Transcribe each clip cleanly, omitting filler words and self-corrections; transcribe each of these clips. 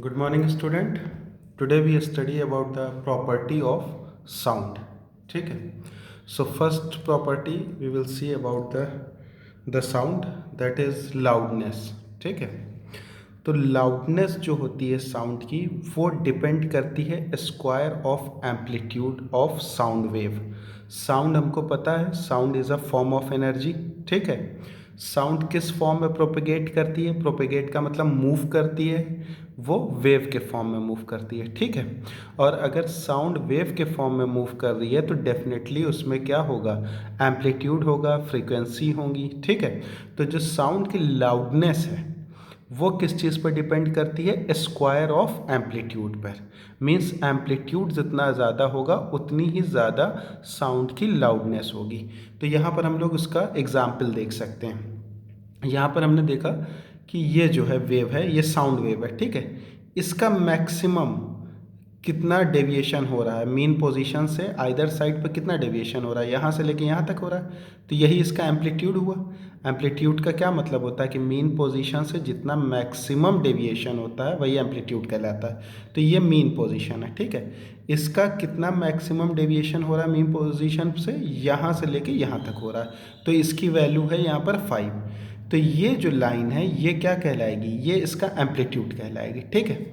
Good morning, student. Today we study about the property of sound. ठीक है. So first property we will see about the sound, that is loudness. ठीक है. तो loudness जो होती है साउंड की वो डिपेंड करती है square of amplitude of sound wave. Sound हमको पता है, sound is a form of energy. ठीक है. साउंड किस फॉर्म में प्रोपेगेट करती है? प्रोपेगेट का मतलब मूव करती है, वो वेव के फॉर्म में मूव करती है. ठीक है. और अगर साउंड वेव के फॉर्म में मूव कर रही है तो डेफिनेटली उसमें क्या होगा? एम्पलीट्यूड होगा, फ्रीक्वेंसी होंगी. ठीक है. तो जो साउंड की लाउडनेस है वो किस चीज़ पर डिपेंड करती है? स्क्वायर ऑफ एम्पलीट्यूड पर. मीन्स एम्पलीट्यूड जितना ज़्यादा होगा उतनी ही ज़्यादा साउंड की लाउडनेस होगी. तो यहाँ पर हम लोग उसका एग्जाम्पल देख सकते हैं. यहाँ पर हमने देखा कि ये जो है वेव है, ये साउंड वेव है. ठीक है. इसका मैक्सिमम कितना डेविएशन हो रहा है मीन पोजीशन से आइदर साइड पर? कितना डेविएशन हो रहा है? यहाँ से लेके यहाँ तक हो रहा है. तो यही इसका एम्पलीट्यूड हुआ. एम्पलीट्यूड का क्या मतलब होता है कि मीन पोजीशन से जितना मैक्सिमम डेविएशन होता है वही एम्पलीट्यूड कहलाता है. तो ये मीन पोजीशन है. ठीक है. इसका कितना मैक्सिमम डेविएशन हो रहा है मीन पोजीशन से? यहाँ से लेके यहाँ तक हो रहा है. तो इसकी वैल्यू है यहाँ पर 5. तो ये जो लाइन है ये क्या कहलाएगी? ये इसका एम्पलीट्यूड कहलाएगी. ठीक है.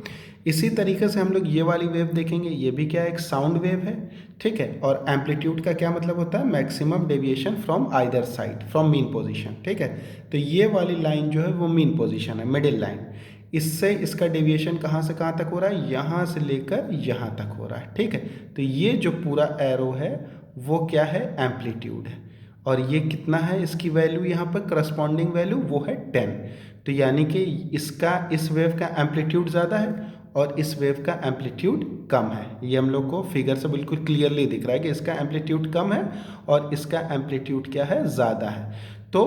इसी तरीके से हम लोग ये वाली वेव देखेंगे. ये भी क्या एक साउंड वेव है. ठीक है. और एम्पलीट्यूड का क्या मतलब होता है? Maximum deviation from either side from mean position. ठीक है. तो ये वाली लाइन जो है वो मीन पोजीशन है, मिडिल लाइन. इससे इसका डेविएशन कहाँ से कहाँ तक हो रहा है? यहाँ से लेकर यहाँ तक हो रहा है. ठीक है. तो ये जो पूरा एरो है वो क्या है? एम्पलीट्यूड है. और ये कितना है? इसकी वैल्यू यहाँ पर करस्पॉन्डिंग वैल्यू वो है 10. तो यानी कि इसका इस वेव का एम्पलीट्यूड ज़्यादा है और इस वेव का एम्पलीट्यूड कम है. ये हम लोग को फिगर से बिल्कुल क्लियरली दिख रहा है कि इसका एम्पलीट्यूड कम है और इसका एम्पलीट्यूड क्या है? ज़्यादा है. तो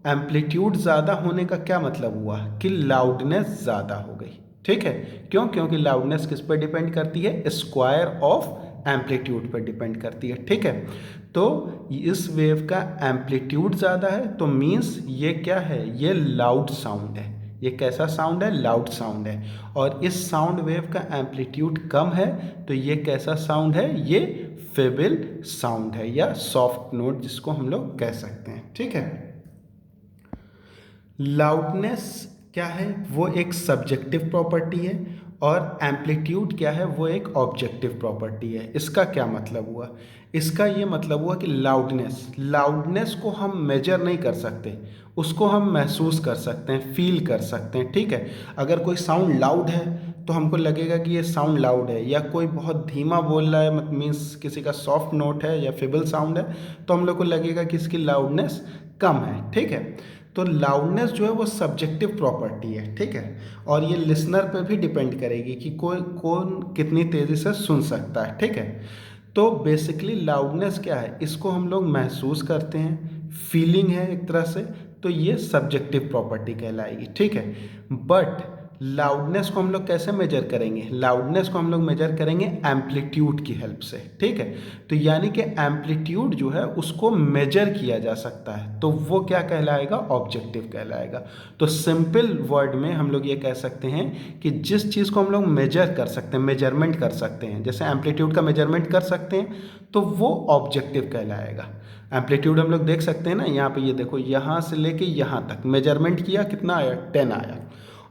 एम्पलीट्यूड ज़्यादा होने का क्या मतलब हुआ? कि लाउडनेस ज़्यादा हो गई. ठीक है. क्यों? क्योंकि लाउडनेस किस पर डिपेंड करती है? स्क्वायर ऑफ एम्पलीट्यूड पर डिपेंड करती है. ठीक है. तो इस वेव का एम्पलीट्यूड ज़्यादा है तो मीन्स ये क्या है? ये लाउड साउंड है. ये कैसा साउंड है? लाउड साउंड है. और इस साउंड वेव का एम्पलीट्यूड कम है तो ये कैसा साउंड है? ये फेबल साउंड है या सॉफ्ट नोट जिसको हम लोग कह सकते हैं. ठीक है. लाउडनेस क्या है? वो एक सब्जेक्टिव प्रॉपर्टी है और एम्पलीट्यूड क्या है? वो एक ऑब्जेक्टिव प्रॉपर्टी है. इसका क्या मतलब हुआ? इसका ये मतलब हुआ कि लाउडनेस को हम मेजर नहीं कर सकते, उसको हम महसूस कर सकते हैं, फील कर सकते हैं. ठीक है. अगर कोई साउंड लाउड है तो हमको लगेगा कि ये साउंड लाउड है, या कोई बहुत धीमा बोल रहा है मीन्स किसी का सॉफ्ट नोट है या फेबल साउंड है तो हम लोग को लगेगा कि इसकी लाउडनेस कम है. ठीक है. तो लाउडनेस जो है वो सब्जेक्टिव प्रॉपर्टी है. ठीक है. और ये लिसनर पे भी डिपेंड करेगी कि कौन कितनी तेज़ी से सुन सकता है. ठीक है. तो बेसिकली लाउडनेस क्या है? इसको हम लोग महसूस करते हैं, फीलिंग है एक तरह से. तो ये सब्जेक्टिव प्रॉपर्टी कहलाएगी. ठीक है. बट लाउडनेस को हम लोग कैसे मेजर करेंगे? लाउडनेस को हम लोग मेजर करेंगे एम्पलीट्यूड की हेल्प से. ठीक है. तो यानी कि एम्पलीट्यूड जो है उसको मेजर किया जा सकता है तो वो क्या कहलाएगा? ऑब्जेक्टिव कहलाएगा. तो सिंपल वर्ड में हम लोग ये कह सकते हैं कि जिस चीज़ को हम लोग मेजर कर सकते हैं, मेजरमेंट कर सकते हैं, जैसे एम्पलीट्यूड का मेजरमेंट कर सकते हैं तो वो ऑब्जेक्टिव कहलाएगा. एम्पलीट्यूड हम लोग देख सकते हैं ना, यहाँ पे ये देखो, यहाँ से लेके यहाँ तक मेजरमेंट किया, कितना आया? 10 आया.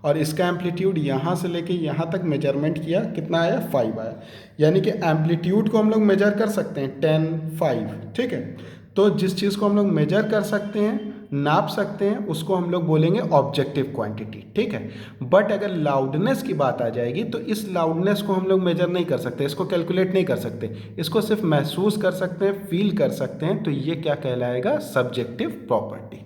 और इसका एम्पलीट्यूड यहाँ से लेके यहाँ तक मेजरमेंट किया, कितना आया? 5 आया. यानी कि एम्पलीट्यूड को हम लोग मेजर कर सकते हैं 10, 5. ठीक है. तो जिस चीज़ को हम लोग मेजर कर सकते हैं, नाप सकते हैं, उसको हम लोग बोलेंगे ऑब्जेक्टिव क्वांटिटी. ठीक है. बट अगर लाउडनेस की बात आ जाएगी तो इस लाउडनेस को हम लोग मेजर नहीं कर सकते, इसको कैलकुलेट नहीं कर सकते, इसको सिर्फ महसूस कर सकते हैं, फील कर सकते हैं. तो ये क्या कहलाएगा? Subjective property.